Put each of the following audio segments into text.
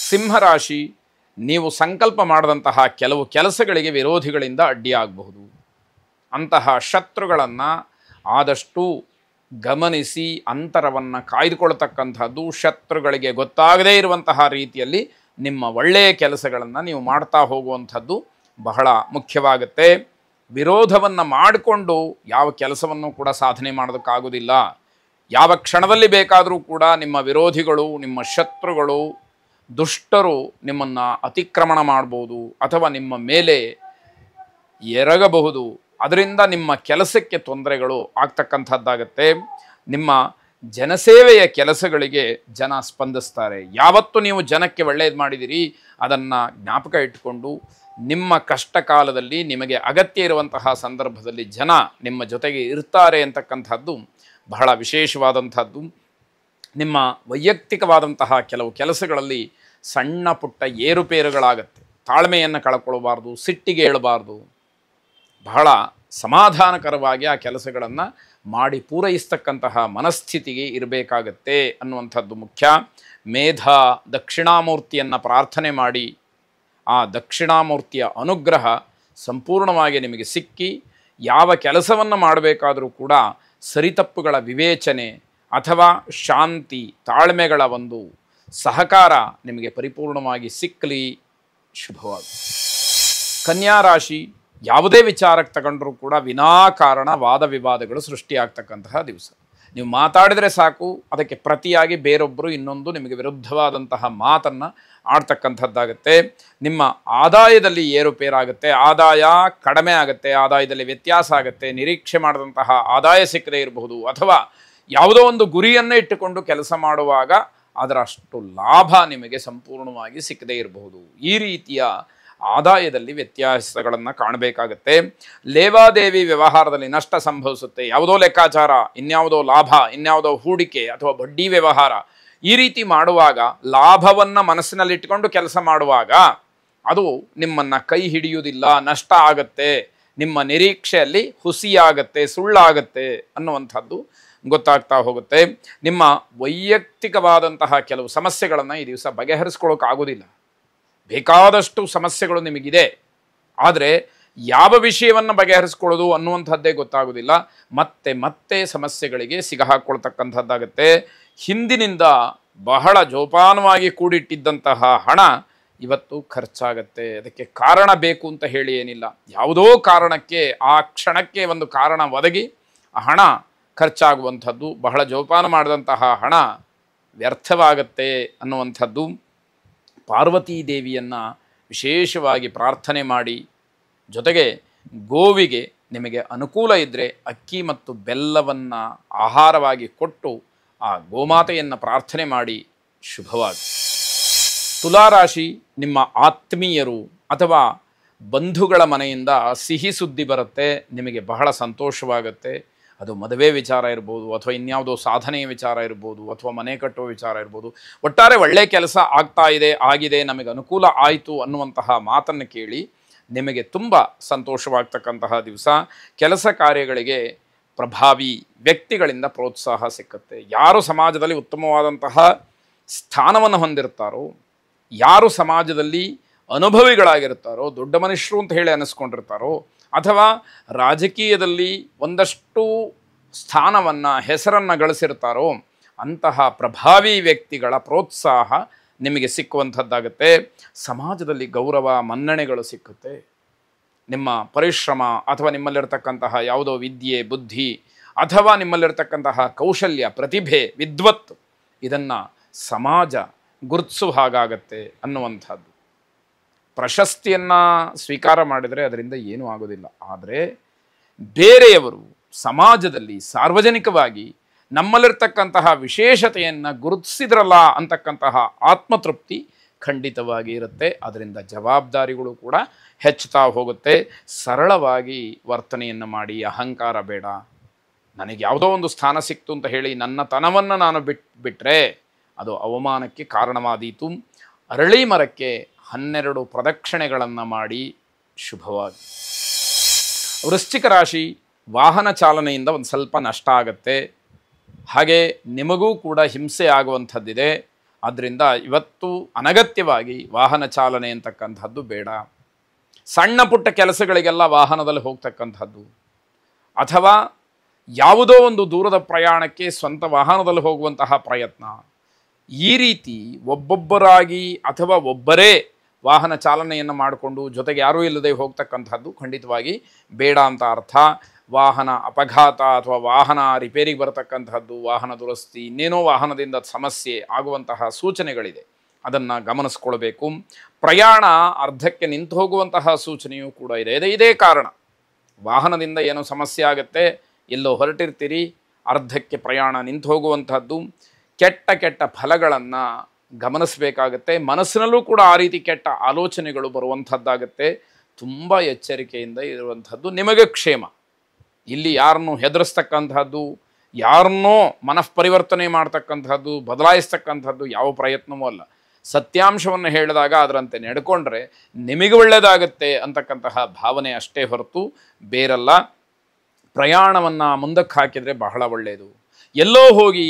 ಸಿಂಹರಾಶಿ, ನೀವು ಸಂಕಲ್ಪ ಮಾಡಿದಂತಹ ಕೆಲವು ಕೆಲಸಗಳಿಗೆ ವಿರೋಧಿಗಳಿಂದ ಅಡ್ಡಿಯಾಗಬಹುದು. ಅಂತಹ ಶತ್ರುಗಳನ್ನು ಆದಷ್ಟು ಗಮನಿಸಿ ಅಂತರವನ್ನು ಕಾಯ್ದುಕೊಳ್ತಕ್ಕಂಥದ್ದು, ಶತ್ರುಗಳಿಗೆ ಗೊತ್ತಾಗದೇ ಇರುವಂತಹ ರೀತಿಯಲ್ಲಿ ನಿಮ್ಮ ಒಳ್ಳೆಯ ಕೆಲಸಗಳನ್ನು ನೀವು ಮಾಡ್ತಾ ಹೋಗುವಂಥದ್ದು ಬಹಳ ಮುಖ್ಯವಾಗುತ್ತೆ. ವಿರೋಧವನ್ನು ಮಾಡಿಕೊಂಡು ಯಾವ ಕೆಲಸವನ್ನು ಕೂಡ ಸಾಧನೆ ಮಾಡೋದಕ್ಕಾಗೋದಿಲ್ಲ. ಯಾವ ಕ್ಷಣದಲ್ಲಿ ಬೇಕಾದರೂ ಕೂಡ ನಿಮ್ಮ ವಿರೋಧಿಗಳು, ನಿಮ್ಮ ಶತ್ರುಗಳು, ದುಷ್ಟರು ನಿಮ್ಮನ್ನು ಅತಿಕ್ರಮಣ ಮಾಡ್ಬೋದು ಅಥವಾ ನಿಮ್ಮ ಮೇಲೆ ಎರಗಬಹುದು. ಅದರಿಂದ ನಿಮ್ಮ ಕೆಲಸಕ್ಕೆ ತೊಂದರೆಗಳು ಆಗ್ತಕ್ಕಂಥದ್ದಾಗತ್ತೆ. ನಿಮ್ಮ ಜನಸೇವೆಯ ಕೆಲಸಗಳಿಗೆ ಜನ ಸ್ಪಂದಿಸ್ತಾರೆ. ಯಾವತ್ತು ನೀವು ಜನಕ್ಕೆ ಒಳ್ಳೆಯದು ಮಾಡಿದಿರಿ ಅದನ್ನು ಜ್ಞಾಪಕ ಇಟ್ಟುಕೊಂಡು ನಿಮ್ಮ ಕಷ್ಟ ಕಾಲದಲ್ಲಿ ನಿಮಗೆ ಅಗತ್ಯ ಇರುವಂತಹ ಸಂದರ್ಭದಲ್ಲಿ ಜನ ನಿಮ್ಮ ಜೊತೆಗೆ ಇರ್ತಾರೆ ಅಂತಕ್ಕಂಥದ್ದು ಬಹಳ ವಿಶೇಷವಾದಂಥದ್ದು. ನಿಮ್ಮ ವೈಯಕ್ತಿಕವಾದಂತಹ ಕೆಲವು ಕೆಲಸಗಳಲ್ಲಿ ಸಣ್ಣ ಪುಟ್ಟ ಏರುಪೇರುಗಳಾಗತ್ತೆ. ತಾಳ್ಮೆಯನ್ನು ಕಳ್ಕೊಳ್ಬಾರ್ದು, ಸಿಟ್ಟಿಗೆ ಏಳಬಾರ್ದು. ಬಹಳ ಸಮಾಧಾನಕರವಾಗಿ ಆ ಕೆಲಸಗಳನ್ನು ಮಾಡಿ ಪೂರೈಸ್ತಕ್ಕಂತಹ ಮನಸ್ಥಿತಿಗೆ ಇರಬೇಕಾಗತ್ತೆ ಅನ್ನುವಂಥದ್ದು ಮುಖ್ಯ. ಮೇಧ ದಕ್ಷಿಣಾಮೂರ್ತಿಯನ್ನು ಪ್ರಾರ್ಥನೆ ಮಾಡಿ ಆ ದಕ್ಷಿಣಾಮೂರ್ತಿಯ ಅನುಗ್ರಹ ಸಂಪೂರ್ಣವಾಗಿ ನಿಮಗೆ ಸಿಕ್ಕಿ ಯಾವ ಕೆಲಸವನ್ನು ಮಾಡಬೇಕಾದರೂ ಕೂಡ ಸರಿತಪ್ಪುಗಳ ವಿವೇಚನೆ ಅಥವಾ ಶಾಂತಿ, ತಾಳ್ಮೆಗಳ ಒಂದು ಸಹಕಾರ ನಿಮಗೆ ಪರಿಪೂರ್ಣವಾಗಿ ಸಿಕ್ಕಲಿ. ಶುಭವಾಗಿ. ಕನ್ಯಾ ರಾಶಿ, ಯಾವುದೇ ವಿಚಾರಕ್ಕೆ ತಗೊಂಡ್ರೂ ಕೂಡ ವಿನಾಕಾರಣ ವಾದ ವಿವಾದಗಳು ಸೃಷ್ಟಿಯಾಗ್ತಕ್ಕಂತಹ ದಿವಸ. ನೀವು ಮಾತಾಡಿದರೆ ಸಾಕು, ಅದಕ್ಕೆ ಪ್ರತಿಯಾಗಿ ಬೇರೊಬ್ಬರು ಇನ್ನೊಂದು ನಿಮಗೆ ವಿರುದ್ಧವಾದಂತಹ ಮಾತನ್ನು ಆಡ್ತಕ್ಕಂಥದ್ದಾಗತ್ತೆ. ನಿಮ್ಮ ಆದಾಯದಲ್ಲಿ ಏರುಪೇರಾಗುತ್ತೆ, ಆದಾಯ ಕಡಿಮೆ ಆಗುತ್ತೆ, ಆದಾಯದಲ್ಲಿ ವ್ಯತ್ಯಾಸ ಆಗುತ್ತೆ. ನಿರೀಕ್ಷೆ ಮಾಡಿದಂತಹ ಆದಾಯ ಸಿಕ್ಕದೇ ಇರಬಹುದು ಅಥವಾ ಯಾವುದೋ ಒಂದು ಗುರಿಯನ್ನೇ ಇಟ್ಟುಕೊಂಡು ಕೆಲಸ ಮಾಡುವಾಗ ಅದರಷ್ಟು ಲಾಭ ನಿಮಗೆ ಸಂಪೂರ್ಣವಾಗಿ ಸಿಕ್ಕದೇ ಇರಬಹುದು. ಈ ರೀತಿಯ ಆದಾಯದಲ್ಲಿ ವ್ಯತ್ಯಾಸಗಳನ್ನು ಕಾಣಬೇಕಾಗತ್ತೆ. ಲೇವಾದೇವಿ ವ್ಯವಹಾರದಲ್ಲಿ ನಷ್ಟ ಸಂಭವಿಸುತ್ತೆ. ಯಾವುದೋ ಲೆಕ್ಕಾಚಾರ, ಇನ್ಯಾವುದೋ ಲಾಭ, ಇನ್ಯಾವುದೋ ಹೂಡಿಕೆ ಅಥವಾ ಬಡ್ಡಿ ವ್ಯವಹಾರ, ಈ ರೀತಿ ಮಾಡುವಾಗ ಲಾಭವನ್ನು ಮನಸ್ಸಿನಲ್ಲಿಟ್ಟುಕೊಂಡು ಕೆಲಸ ಮಾಡುವಾಗ ಅದು ನಿಮ್ಮನ್ನು ಕೈ ಹಿಡಿಯುವುದಿಲ್ಲ, ನಷ್ಟ ಆಗತ್ತೆ, ನಿಮ್ಮ ನಿರೀಕ್ಷೆಯಲ್ಲಿ ಹುಸಿಯಾಗತ್ತೆ, ಸುಳ್ಳಾಗತ್ತೆ ಅನ್ನುವಂಥದ್ದು ಗೊತ್ತಾಗ್ತಾ ಹೋಗುತ್ತೆ. ನಿಮ್ಮ ವೈಯಕ್ತಿಕವಾದಂತಹ ಕೆಲವು ಸಮಸ್ಯೆಗಳನ್ನು ಈ ದಿವಸ ಬಗೆಹರಿಸ್ಕೊಳ್ಳೋಕ್ಕಾಗೋದಿಲ್ಲ. ಬೇಕಾದಷ್ಟು ಸಮಸ್ಯೆಗಳು ನಿಮಗಿದೆ, ಆದರೆ ಯಾವ ವಿಷಯವನ್ನು ಬಗೆಹರಿಸ್ಕೊಳ್ಳೋದು ಅನ್ನುವಂಥದ್ದೇ ಗೊತ್ತಾಗೋದಿಲ್ಲ. ಮತ್ತೆ ಮತ್ತೆ ಸಮಸ್ಯೆಗಳಿಗೆ ಸಿಗಹಾಕ್ಕೊಳ್ತಕ್ಕಂಥದ್ದಾಗತ್ತೆ. ಹಿಂದಿನಿಂದ ಬಹಳ ಜೋಪಾನವಾಗಿ ಕೂಡಿಟ್ಟಿದ್ದಂತಹ ಹಣ ಇವತ್ತು ಖರ್ಚಾಗತ್ತೆ. ಅದಕ್ಕೆ ಕಾರಣ ಬೇಕು ಅಂತ ಹೇಳಿ ಏನಿಲ್ಲ. ಯಾವುದೋ ಕಾರಣಕ್ಕೆ ಆ ಕ್ಷಣಕ್ಕೆ ಒಂದು ಕಾರಣ ಒದಗಿ ಆ ಹಣ ಖರ್ಚಾಗುವಂಥದ್ದು, ಬಹಳ ಜೋಪಾನ ಮಾಡಿದಂತಹ ಹಣ ವ್ಯರ್ಥವಾಗತ್ತೆ ಅನ್ನುವಂಥದ್ದು. ಪಾರ್ವತೀ ದೇವಿಯನ್ನು ವಿಶೇಷವಾಗಿ ಪ್ರಾರ್ಥನೆ ಮಾಡಿ, ಜೊತೆಗೆ ಗೋವಿಗೆ ನಿಮಗೆ ಅನುಕೂಲ ಇದ್ದರೆ ಅಕ್ಕಿ ಮತ್ತು ಬೆಲ್ಲವನ್ನು ಆಹಾರವಾಗಿ ಕೊಟ್ಟು ಆ ಗೋಮಾತೆಯನ್ನು ಪ್ರಾರ್ಥನೆ ಮಾಡಿ. ಶುಭವಾಗಿ. ತುಲಾರಾಶಿ, ನಿಮ್ಮ ಆತ್ಮೀಯರು ಅಥವಾ ಬಂಧುಗಳ ಮನೆಯಿಂದ ಸಿಹಿ ಸುದ್ದಿ ಬರುತ್ತೆ, ನಿಮಗೆ ಬಹಳ ಸಂತೋಷವಾಗುತ್ತೆ. ಅದು ಮದುವೆ ವಿಚಾರ ಇರ್ಬೋದು ಅಥವಾ ಇನ್ಯಾವುದೋ ಸಾಧನೆಯ ವಿಚಾರ ಇರ್ಬೋದು ಅಥವಾ ಮನೆ ಕಟ್ಟುವ ವಿಚಾರ ಇರ್ಬೋದು. ಒಟ್ಟಾರೆ ಒಳ್ಳೆಯ ಕೆಲಸ ಆಗ್ತಾ ಇದೆ, ಆಗಿದೆ, ನಮಗೆ ಅನುಕೂಲ ಆಯಿತು ಅನ್ನುವಂತಹ ಮಾತನ್ನು ಕೇಳಿ ನಿಮಗೆ ತುಂಬ ಸಂತೋಷವಾಗ್ತಕ್ಕಂತಹ ದಿವಸ. ಕೆಲಸ ಕಾರ್ಯಗಳಿಗೆ ಪ್ರಭಾವಿ ವ್ಯಕ್ತಿಗಳಿಂದ ಪ್ರೋತ್ಸಾಹ ಸಿಕ್ಕತ್ತೆ. ಯಾರು ಸಮಾಜದಲ್ಲಿ ಉತ್ತಮವಾದಂತಹ ಸ್ಥಾನವನ್ನು ಹೊಂದಿರ್ತಾರೋ, ಯಾರು ಸಮಾಜದಲ್ಲಿ ಅನುಭವಿಗಳಾಗಿರ್ತಾರೋ, ದೊಡ್ಡ ಮನುಷ್ಯರು ಅಂತ ಹೇಳಿ ಅನ್ನಿಸ್ಕೊಂಡಿರ್ತಾರೋ ಅಥವಾ ರಾಜಕೀಯದಲ್ಲಿ ಒಂದಷ್ಟು ಸ್ಥಾನವನ್ನು, ಹೆಸರನ್ನು ಗಳಿಸಿರ್ತಾರೋ ಅಂತಹ ಪ್ರಭಾವಿ ವ್ಯಕ್ತಿಗಳ ಪ್ರೋತ್ಸಾಹ ನಿಮಗೆ ಸಿಕ್ಕುವಂಥದ್ದಾಗುತ್ತೆ. ಸಮಾಜದಲ್ಲಿ ಗೌರವ, ಮನ್ನಣೆಗಳು ಸಿಕ್ಕುತ್ತೆ. ನಿಮ್ಮ ಪರಿಶ್ರಮ ಅಥವಾ ನಿಮ್ಮಲ್ಲಿರ್ತಕ್ಕಂತಹ ಯಾವುದೋ ವಿದ್ಯೆ, ಬುದ್ಧಿ ಅಥವಾ ನಿಮ್ಮಲ್ಲಿರ್ತಕ್ಕಂತಹ ಕೌಶಲ್ಯ, ಪ್ರತಿಭೆ, ವಿದ್ವತ್ತು ಇದನ್ನು ಸಮಾಜ ಗುರುತಿಸುವ ಹಾಗಾಗತ್ತೆ ಅನ್ನುವಂಥದ್ದು. ಪ್ರಶಸ್ತಿಯನ್ನು ಸ್ವೀಕಾರ ಮಾಡಿದರೆ ಅದರಿಂದ ಏನೂ ಆಗೋದಿಲ್ಲ. ಆದರೆ ಬೇರೆಯವರು ಸಮಾಜದಲ್ಲಿ ಸಾರ್ವಜನಿಕವಾಗಿ ನಮ್ಮಲ್ಲಿರ್ತಕ್ಕಂತಹ ವಿಶೇಷತೆಯನ್ನು ಗುರುತಿಸಿದ್ರಲ್ಲ ಅಂತಕ್ಕಂತಹ ಆತ್ಮತೃಪ್ತಿ ಖಂಡಿತವಾಗಿ ಇರುತ್ತೆ. ಅದರಿಂದ ಜವಾಬ್ದಾರಿಗಳು ಕೂಡ ಹೆಚ್ಚುತ್ತಾ ಹೋಗುತ್ತೆ. ಸರಳವಾಗಿ ವರ್ತನೆಯನ್ನು ಮಾಡಿ, ಅಹಂಕಾರ ಬೇಡ. ನನಗೆ ಯಾವುದೋ ಒಂದು ಸ್ಥಾನ ಸಿಕ್ತು ಅಂತ ಹೇಳಿ ನನ್ನ ತನವನ್ನು ನಾನು ಬಿಟ್ಟರೆ ಅದು ಅವಮಾನಕ್ಕೆ ಕಾರಣವಾದೀತು. ಅರಳಿ ಮರಕ್ಕೆ 12 ಪ್ರದಕ್ಷಿಣೆಗಳನ್ನು ಮಾಡಿ. ಶುಭವಾಗಿ. ವೃಶ್ಚಿಕ ರಾಶಿ, ವಾಹನ ಚಾಲನೆಯಿಂದ ಒಂದು ಸ್ವಲ್ಪ ನಷ್ಟ ಆಗುತ್ತೆ. ಹಾಗೆ ನಿಮಗೂ ಕೂಡ ಹಿಂಸೆ ಆಗುವಂಥದ್ದಿದೆ. ಆದ್ದರಿಂದ ಇವತ್ತು ಅನಗತ್ಯವಾಗಿ ವಾಹನ ಚಾಲನೆ ಅಂತಕ್ಕಂಥದ್ದು ಬೇಡ. ಸಣ್ಣ ಪುಟ್ಟ ಕೆಲಸಗಳಿಗೆಲ್ಲ ವಾಹನದಲ್ಲಿ ಹೋಗ್ತಕ್ಕಂಥದ್ದು, ಅಥವಾ ಯಾವುದೋ ಒಂದು ದೂರದ ಪ್ರಯಾಣಕ್ಕೆ ಸ್ವಂತ ವಾಹನದಲ್ಲಿ ಹೋಗುವಂತಹ ಪ್ರಯತ್ನ, ಈ ರೀತಿ ಒಬ್ಬೊಬ್ಬರಾಗಿ ಅಥವಾ ಒಬ್ಬರೇ ವಾಹನ ಚಾಲನೆಯನ್ನು ಮಾಡಿಕೊಂಡು ಜೊತೆಗೆ ಯಾರೂ ಇಲ್ಲದೆ ಹೋಗ್ತಕ್ಕಂಥದ್ದು ಖಂಡಿತವಾಗಿ ಬೇಡ ಅಂತ ಅರ್ಥ. ವಾಹನ ಅಪಘಾತ ಅಥವಾ ವಾಹನ ರಿಪೇರಿಗೆ ಬರತಕ್ಕಂಥದ್ದು, ವಾಹನ ದುರಸ್ತಿ, ಇನ್ನೇನೋ ವಾಹನದಿಂದ ಸಮಸ್ಯೆ ಆಗುವಂತಹ ಸೂಚನೆಗಳಿದೆ, ಅದನ್ನು ಗಮನಿಸ್ಕೊಳ್ಬೇಕು. ಪ್ರಯಾಣ ಅರ್ಧಕ್ಕೆ ನಿಂತು ಹೋಗುವಂತಹ ಸೂಚನೆಯೂ ಕೂಡ ಇದೆ. ಇದೇ ಕಾರಣ, ವಾಹನದಿಂದ ಏನೋ ಸಮಸ್ಯೆ ಆಗುತ್ತೆ, ಎಲ್ಲೋ ಹೊರಟಿರ್ತೀರಿ, ಅರ್ಧಕ್ಕೆ ಪ್ರಯಾಣ ನಿಂತು ಹೋಗುವಂಥದ್ದು, ಕೆಟ್ಟ ಕೆಟ್ಟ ಫಲಗಳನ್ನು ಗಮನಿಸಬೇಕಾಗತ್ತೆ. ಮನಸ್ಸಿನಲ್ಲೂ ಕೂಡ ಆ ರೀತಿ ಕೆಟ್ಟ ಆಲೋಚನೆಗಳು ಬರುವಂಥದ್ದಾಗತ್ತೆ. ತುಂಬ ಎಚ್ಚರಿಕೆಯಿಂದ ಇರುವಂಥದ್ದು ನಿಮಗೆ ಕ್ಷೇಮ. ಇಲ್ಲಿ ಯಾರನ್ನೂ ಹೆದರಿಸ್ತಕ್ಕಂಥದ್ದು, ಯಾರನ್ನೋ ಮನಃಪರಿವರ್ತನೆ ಮಾಡ್ತಕ್ಕಂಥದ್ದು, ಬದಲಾಯಿಸ್ತಕ್ಕಂಥದ್ದು ಯಾವ ಪ್ರಯತ್ನವೂ ಅಲ್ಲ. ಸತ್ಯಾಂಶವನ್ನು ಹೇಳಿದಾಗ ಅದರಂತೆ ನಡ್ಕೊಂಡ್ರೆ ನಿಮಗೆ ಒಳ್ಳೆಯದಾಗತ್ತೆ ಅಂತಕ್ಕಂತಹ ಭಾವನೆ ಅಷ್ಟೇ ಹೊರತು ಬೇರಲ್ಲ. ಪ್ರಯಾಣವನ್ನು ಮುಂದಕ್ಕೆ ಹಾಕಿದರೆ ಬಹಳ ಒಳ್ಳೆಯದು. ಎಲ್ಲೋ ಹೋಗಿ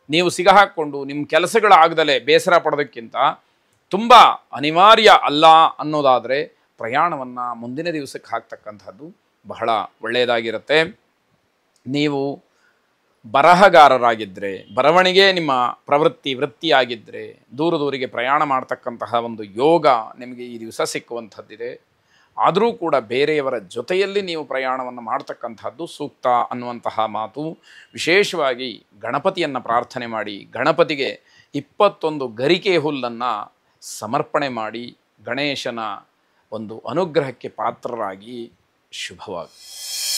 ನೀವು ಸಿಗಹಾಕ್ಕೊಂಡು ನಿಮ್ಮ ಕೆಲಸಗಳಾಗದಲೇ ಬೇಸರ ಪಡೋದಕ್ಕಿಂತ ತುಂಬ ಅನಿವಾರ್ಯ ಅಲ್ಲ ಅನ್ನೋದಾದರೆ ಪ್ರಯಾಣವನ್ನು ಮುಂದಿನ ದಿವಸಕ್ಕೆ ಹಾಕ್ತಕ್ಕಂಥದ್ದು ಬಹಳ ಒಳ್ಳೆಯದಾಗಿರುತ್ತೆ. ನೀವು ಬರಹಗಾರರಾಗಿದ್ದರೆ, ಬರವಣಿಗೆ ನಿಮ್ಮ ವೃತ್ತಿಯಾಗಿದ್ದರೆ ದೂರದೂರಿಗೆ ಪ್ರಯಾಣ ಮಾಡ್ತಕ್ಕಂತಹ ಒಂದು ಯೋಗ ನಿಮಗೆ ಈ ದಿವಸ ಸಿಕ್ಕುವಂಥದ್ದಿದೆ. ಆದರೂ ಕೂಡ ಬೇರೆಯವರ ಜೊತೆಯಲ್ಲಿ ನೀವು ಪ್ರಯಾಣವನ್ನು ಮಾಡ್ತಕ್ಕಂಥದ್ದು ಸೂಕ್ತ ಅನ್ನುವಂತಹ ಮಾತು. ವಿಶೇಷವಾಗಿ ಗಣಪತಿಯನ್ನು ಪ್ರಾರ್ಥನೆ ಮಾಡಿ, ಗಣಪತಿಗೆ 21 ಗರಿಕೆ ಹುಲ್ಲನ್ನು ಸಮರ್ಪಣೆ ಮಾಡಿ ಗಣೇಶನ ಒಂದು ಅನುಗ್ರಹಕ್ಕೆ ಪಾತ್ರರಾಗಿ. ಶುಭವಾಗಿ.